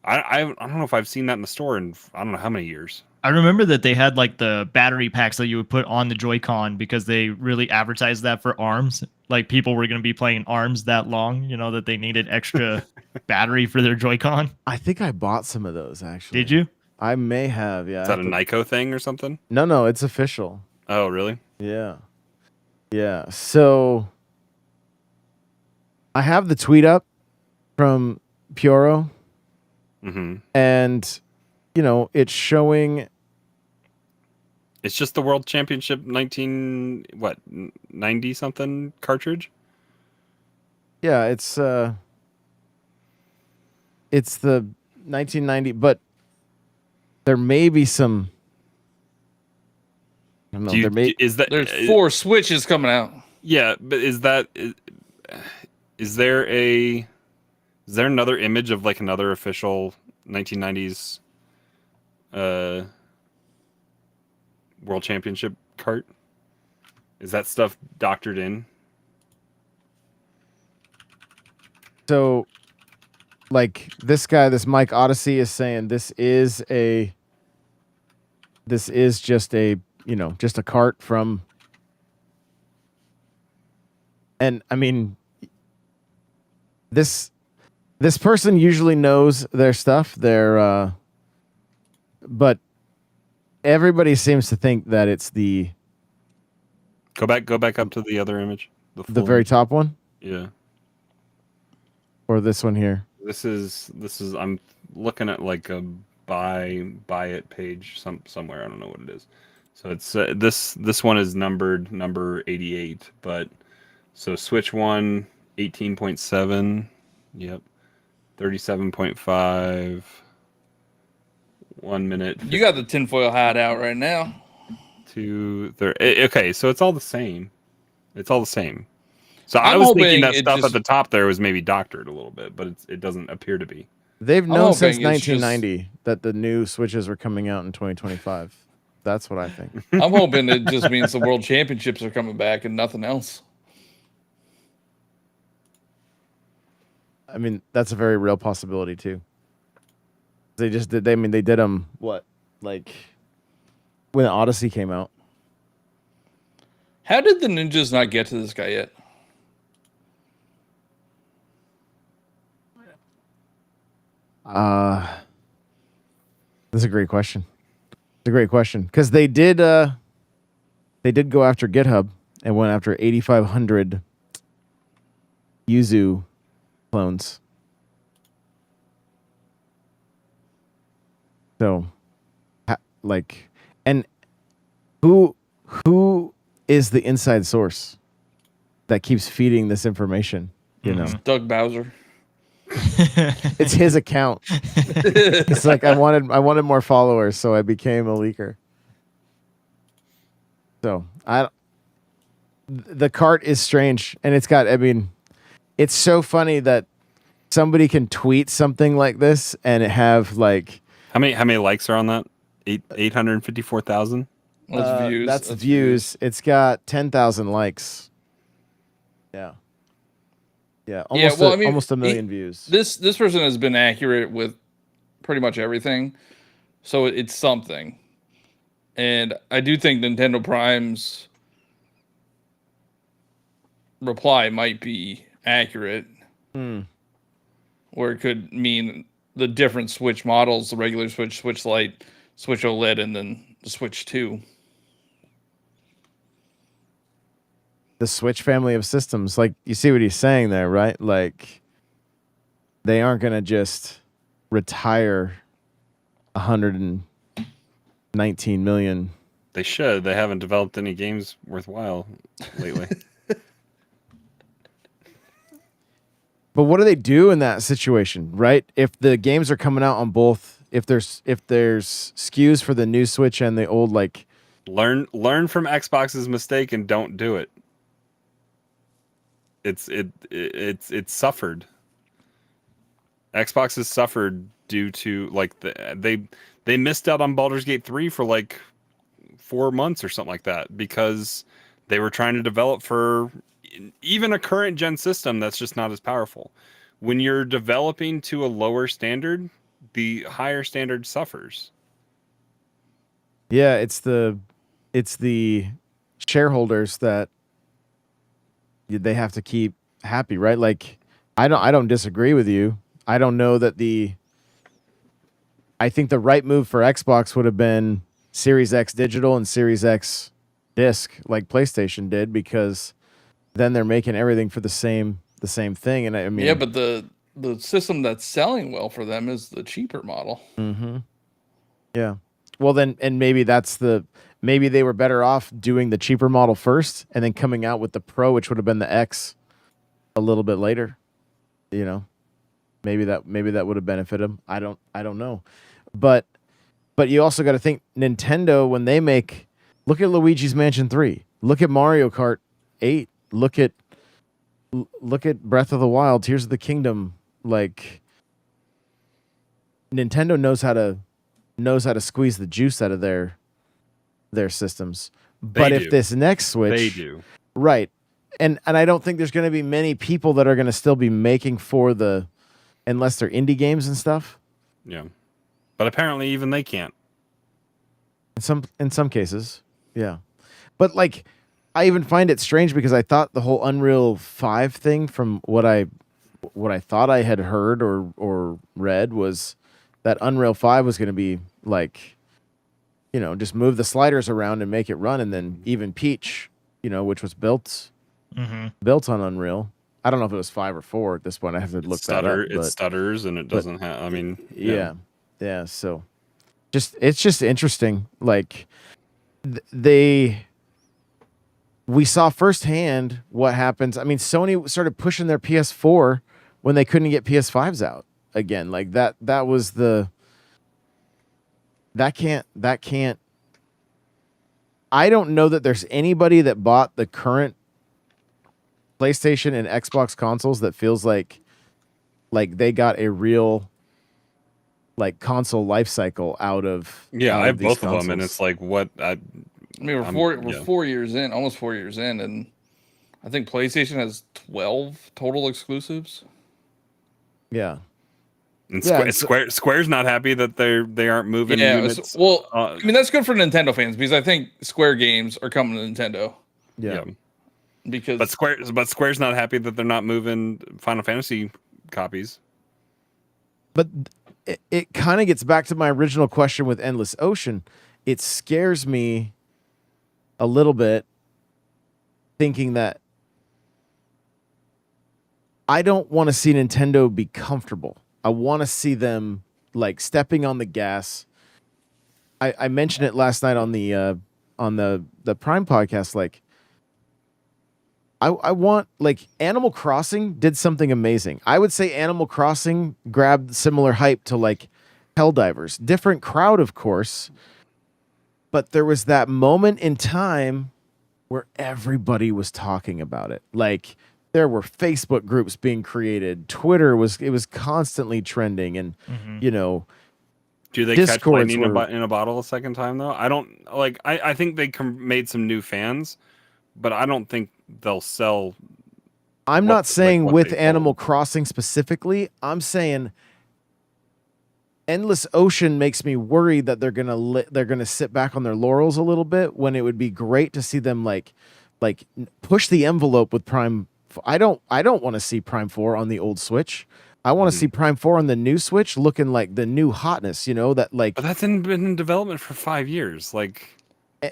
I don't know if I've seen that in the store in I don't know how many years. I remember that they had like the battery packs that you would put on the Joy-Con because they really advertised that for ARMS. Like people were going to be playing ARMS that long, you know, that they needed extra battery for their Joy-Con. I think I bought some of those actually. Did you? I may have, yeah. Is that a Nyko thing or something? No, it's official. Oh, really? Yeah. Yeah. So I have the tweet up from Puro, Mm-hmm. and you know, it's showing. It's just the World Championship 90 something cartridge. Yeah, it's the 1990, but there may be some. I don't know, there may. There's 4 Switches coming out. Yeah, but is there another image of like another official 1990s World Championship cart? Is that stuff doctored in? So, like this guy, this Mike Odyssey is saying this is just a, you know, just a cart from. And I mean, this person usually knows their stuff. But everybody seems to think that it's the Go back up to the other image. the full very image. top one, Yeah. or this one here. This is I'm looking at like a buy it page somewhere. I don't know what it is. So it's this one is numbered number 88, but so Switch 1 18.7, yep. 37.5, 1 minute. You got the tinfoil hat out right now. 2 30. Okay, so it's all the same. It's all the same. So I I'm was hoping thinking that it stuff just- at the top there was maybe doctored a little bit, but it doesn't appear to be. They've known since hoping it's just- 1990 that the new Switches were coming out in 2025. That's what I think. I'm hoping it just means the World Championships are coming back and nothing else. I mean, that's a very real possibility too. They just did. They did them what, like when Odyssey came out. How did the ninjas not get to this guy yet? That's a great question. It's a great question because they did go after GitHub and went after 8,500 Yuzu clones. So, like, and who is the inside source that keeps feeding this information? You know, Doug Bowser. it's his account. It's like I wanted more followers, so I became a leaker. So the cart is strange, and it's got. I mean, it's so funny that somebody can tweet something like this and it have like How many likes are on that? 854,000. That's views. That's views. It's got 10,000 likes. Yeah. Yeah. Almost, well, I mean, almost a million views. This person has been accurate with pretty much everything, so it's something. And I do think Nintendo Prime's reply might be accurate, or it could mean the different Switch models: the regular Switch, Switch Lite, Switch OLED, and then the Switch 2. The Switch family of systems. Like, you see what he's saying there, right? Like, they aren't going to just retire 119 million. They should. They haven't developed any games worthwhile lately. But what do they do in that situation, right? If the games are coming out on both, if there's SKUs for the new Switch and the old, like, learn from Xbox's mistake and don't do it. It's suffered. Xbox has suffered due to, like, they missed out on Baldur's Gate 3 for like 4 months or something like that because they were trying to develop for even a current gen system that's just not as powerful. When you're developing to a lower standard, the higher standard suffers. yeah, it's the shareholders that they have to keep happy, right? Like, I don't disagree with you. I don't know that I think the right move for Xbox would have been Series X digital and Series X disc, like PlayStation did, because then they're making everything for the same thing. And I mean, Yeah, but the system that's selling well for them is the cheaper model. Mm-hmm. Yeah. Well, then, and maybe maybe they were better off doing the cheaper model first and then coming out with the Pro, which would have been the X, a little bit later. You know, maybe that would have benefited them. I don't know, but you also got to think Nintendo when they look at Luigi's Mansion 3, look at Mario Kart 8, look at Breath of the Wild, Tears of the Kingdom. Like, Nintendo knows how to squeeze the juice out of their systems. But if this next Switch, they do, right, and I don't think there's going to be many people that are going to still be making unless they're indie games and stuff. Yeah, but apparently even they can't. In some cases, yeah, but like, I even find it strange because I thought the whole Unreal 5 thing, from what I thought I had heard or read, was that Unreal 5 was going to be like, you know, just move the sliders around and make it run, and then even Peach, you know, which was built on Unreal. I don't know if it was 5 or 4 at this point. I have to look that up. It stutters and it doesn't have. I mean, yeah. So, it's just interesting. Like, we saw firsthand what happens. I mean, Sony started pushing their PS4 when they couldn't get PS5s out again. Like, that was that can't. I don't know that there's anybody that bought the current PlayStation and Xbox consoles that feels like they got a real, like, console life cycle out of. Yeah, I have both consoles. of them, and it's like, what? I mean, we're 4 years in, almost 4 years in, and I think PlayStation has 12 total exclusives. Yeah. And Square's not happy that they aren't moving units. Well, I mean, that's good for Nintendo fans because I think Square games are coming to Nintendo. Yeah. Because But Square's not happy that they're not moving Final Fantasy copies. But it kind of gets back to my original question with Endless Ocean. It scares me a little bit thinking that I don't want to see Nintendo be comfortable. I want to see them, like, stepping on the gas. I mentioned it last night on the Prime podcast. Like, I want, like, Animal Crossing did something amazing. I would say Animal Crossing grabbed similar hype to, like, Helldivers. Different crowd, of course, but there was that moment in time where everybody was talking about it. Like, there were Facebook groups being created. Twitter was constantly trending, and you know, Do they catch Discords lightning were- in a bottle a second time though? I don't like. I think they made some new fans, but I don't think they'll sell. I'm what- not saying what with they Animal sold. Crossing specifically. I'm saying Endless Ocean makes me worried that they're gonna sit back on their laurels a little bit when it would be great to see them like push the envelope with Prime. I don't want to see Prime 4 on the old Switch. I want to Mhm. see Prime 4 on the new Switch looking like the new hotness. You know that like. But that's been in development for 5 years. Like,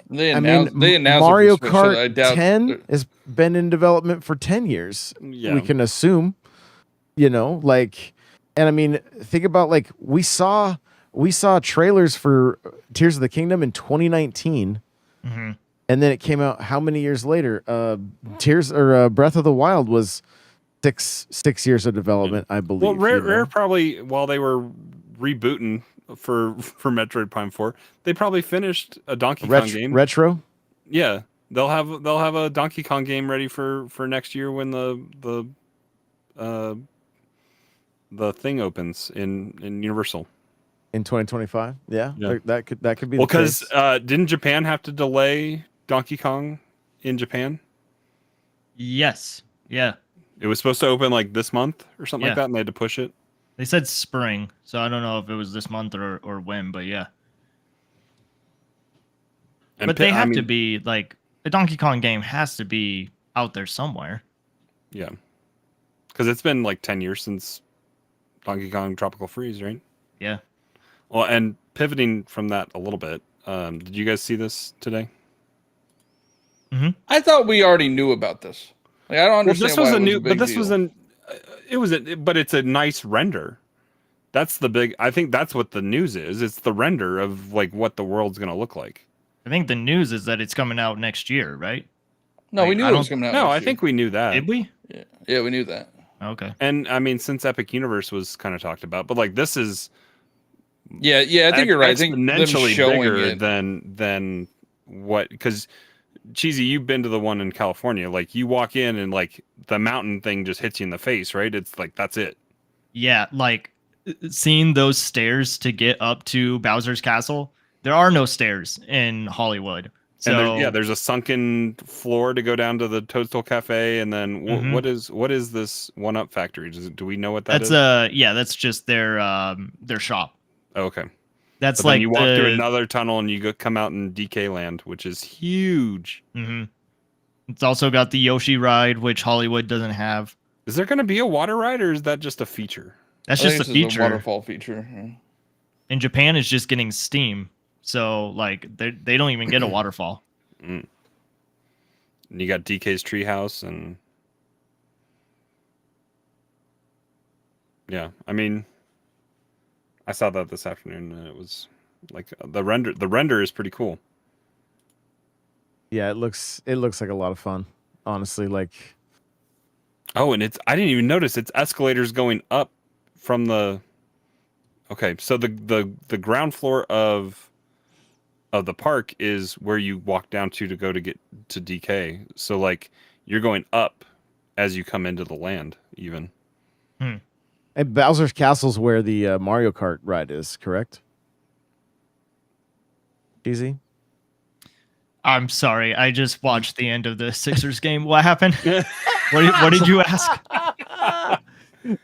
They I mean, announced they announced Mario it for Switch, so Kart I doubt 10 has been in development for 10 years. yeah, We can assume, you know, like, and I mean, think about like we saw trailers for Tears of the Kingdom in 2019, Mm-hmm. and then it came out how many years later? Breath of the Wild was six years of development, I believe. well, Rare, you know? Rare probably while they were rebooting for Metroid Prime 4, they probably finished a Donkey Kong game. Retro. Yeah, they'll have a Donkey Kong game ready for next year when the thing opens in Universal. In 2025, yeah, Yeah. that could be Well, the case. because didn't Japan have to delay Donkey Kong in Japan? Yes. Yeah. It was supposed to open like this month or something like Yeah. that, and they had to push it. They said spring, so I don't know if it was this month or when, but yeah. And But they I have to mean, be like a Donkey Kong game has to be out there somewhere. yeah, because it's been like 10 years since Donkey Kong Tropical Freeze, right? Yeah. Well, and pivoting from that a little bit, did you guys see this today? I thought we already knew about this. Like, I don't understand this was why a it was new, a big but this deal. was but it's a nice render. That's the big. I think that's what the news is. It's the render of like what the world's gonna look like. I think the news is that it's coming out next year, right? No, we like, knew I it was don't- coming out. No, next I year. think we knew that. Did we? Yeah, we knew that. Okay. And I mean, since Epic Universe was kind of talked about, but like this is Yeah, I think you're right. I think them exponentially showing bigger it. than what, because Cheesy, you've been to the one in California. Like you walk in and like the mountain thing just hits you in the face, right? It's like that's it. Yeah, like seeing those stairs to get up to Bowser's Castle. There are no stairs in Hollywood. So And there's a sunken floor to go down to the Toadstool Cafe, and then Mhm. what is this One Up Factory? Do we know what that is? that's just their shop. Oh, okay. That's But then like you walk through another tunnel and you come out in DK Land, which is huge. Mhm. It's also got the Yoshi ride, which Hollywood doesn't have. Is there going to be a water ride, or is that just a feature? That's I think just a this is feature. waterfall feature. Yeah. In Japan, it's just getting steam. So like they don't even get a waterfall. And you got DK's Treehouse, and yeah, I mean, I saw that this afternoon, and it was like the render is pretty cool. Yeah, it looks like a lot of fun. Honestly, like Oh, and I didn't even notice it's escalators going up from the. Okay, so the ground floor of the park is where you walk down to go to get to DK. So like you're going up as you come into the land, even. and Bowser's Castle's where the Mario Kart ride is, correct? Easy. I'm sorry, I just watched the end of the Sixers game. What happened? What did you ask?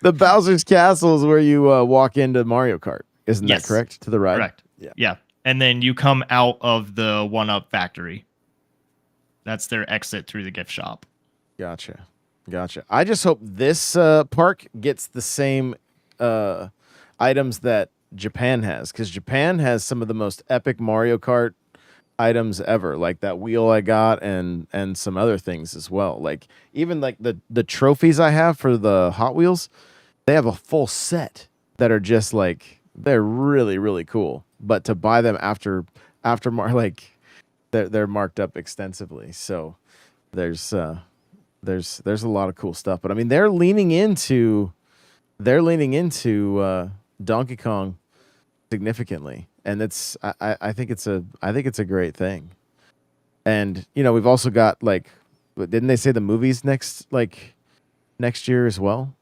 The Bowser's Castle is where you walk into Mario Kart. Isn't Yes. that correct? To the right. Correct. Yeah. Yeah. And then you come out of the One Up Factory. That's their exit through the gift shop. Gotcha. I just hope this park gets the same items that Japan has, because Japan has some of the most epic Mario Kart items ever, like that wheel I got and some other things as well. Like even like the trophies I have for the Hot Wheels, they have a full set that are just like they're really, really cool. But to buy them after like they're marked up extensively. So there's a lot of cool stuff. But I mean they're leaning into Donkey Kong significantly. And it's I think it's a great thing. And you know, we've also got like, didn't they say the movies next year as well?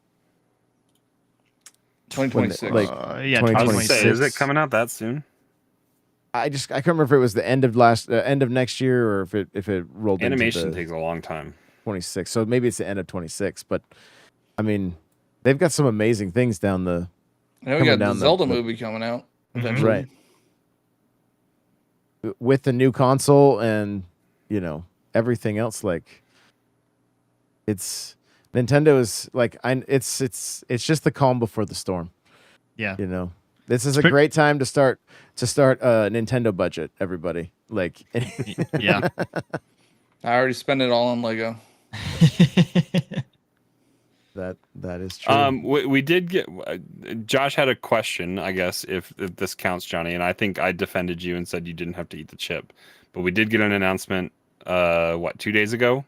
2026. Like, Yeah, 2026. I was gonna say, is it 26? coming out that soon? I can't remember if it was the end of end of next year or if it rolled Animation into the takes a long time. 26. So maybe it's the end of 26. But I mean, they've got some amazing things down the Now we coming got the down Zelda movie coming out Mhm. eventually. right with the new console and everything else. Like it's Nintendo is like it's just the calm before the storm. Yeah. This is a great time to start a Nintendo budget, everybody. Like, Yeah. I already spent it all on Lego. that is true. We did get Josh had a question, I guess, if this counts, Johnny, and I think I defended you and said you didn't have to eat the chip, but we did get an announcement 2 days ago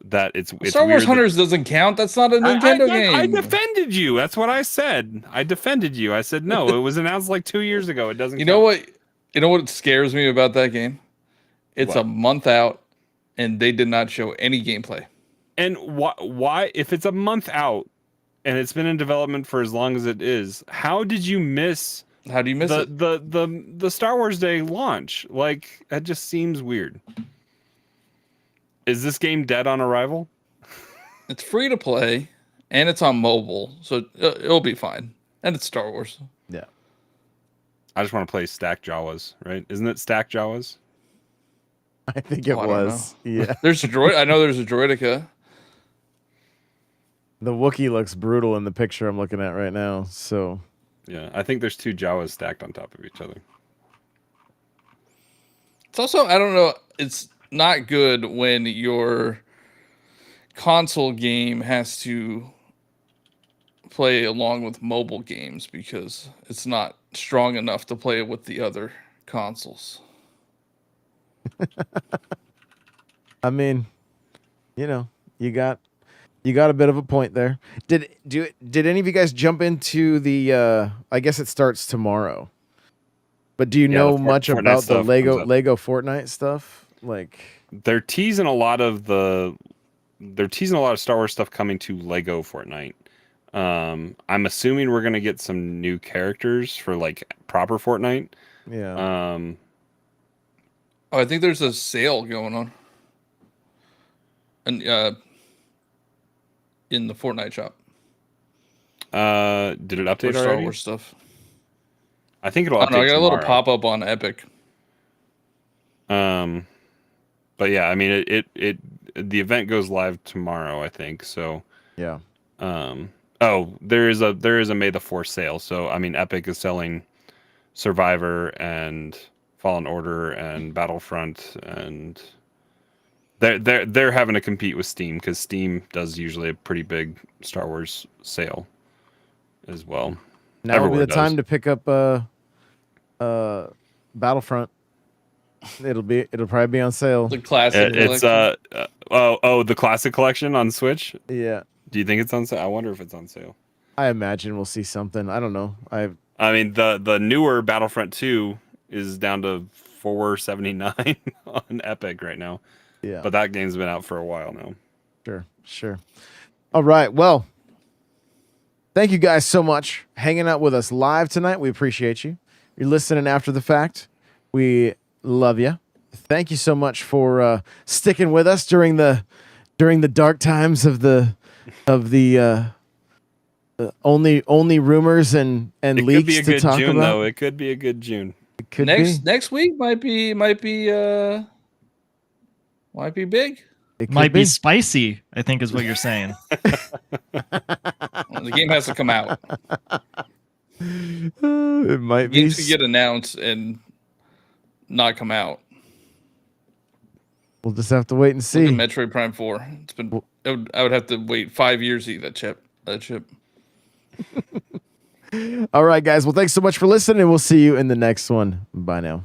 that it's Star Wars weird Hunters doesn't count. That's not a Nintendo game. I defended you. That's what I said. I defended you. I said no. It was announced like 2 years ago. It doesn't. You know what? You know what scares me about that game? It's What? a month out, and they did not show any gameplay. And why? If it's a month out and it's been in development for as long as it is, how did you miss? How do you miss it? the Star Wars Day launch? Like that just seems weird. Is this game dead on arrival? It's free to play, and it's on mobile, so it'll be fine. And it's Star Wars. Yeah. I just want to play Stack Jawas, right? Isn't it Stack Jawas? I think it Oh, I don't was. Yeah. There's a droid. I know there's a Droidica. The Wookiee looks brutal in the picture I'm looking at right now. So Yeah, I think there's 2 Jawas stacked on top of each other. It's also, I don't know, it's not good when your console game has to play along with mobile games because it's not strong enough to play with the other consoles. I mean, you got a bit of a point there. Did any of you guys jump into the I guess it starts tomorrow. But do you know much Fortnite about the stuff Lego comes up. Lego Fortnite stuff? Like They're teasing a lot of Star Wars stuff coming to Lego Fortnite. I'm assuming we're gonna get some new characters for like proper Fortnite. yeah. Oh, I think there's a sale going on. And in the Fortnite shop. Did it For update Star already? Wars stuff. I think it'll I update don't know, I got a little tomorrow. pop-up on Epic. But yeah, I mean it the event goes live tomorrow, I think. So Yeah. there is a May the 4th sale. So I mean Epic is selling Survivor and Fallen Order and Battlefront, and they're having to compete with Steam because Steam does usually a pretty big Star Wars sale as well. Now will be Everywhere the time does. to pick up Battlefront. It'll probably be on sale. The classic. It's collection. the classic collection on Switch. Yeah. Do you think it's on sale? I wonder if it's on sale. I imagine we'll see something. I don't know. I mean the newer Battlefront 2 is down to $4.79 on Epic right now. Yeah. But that game's been out for a while now. Sure. All right. Well, thank you guys so much hanging out with us live tonight. We appreciate you. You're listening after the fact. We love you. Thank you so much for sticking with us during the dark times of the only rumors and It could leaks be a to good talk June about. though. It could be a good June. It could be. Next week might be big. It could Might be spicy, I think is what you're saying. The game has to come out. It might be. Games could get announced and not come out. We'll just have to wait and Look see. at Metroid Prime 4. It's been. I would have to wait 5 years to eat that chip. All right, guys. Well, thanks so much for listening. We'll see you in the next one. Bye now.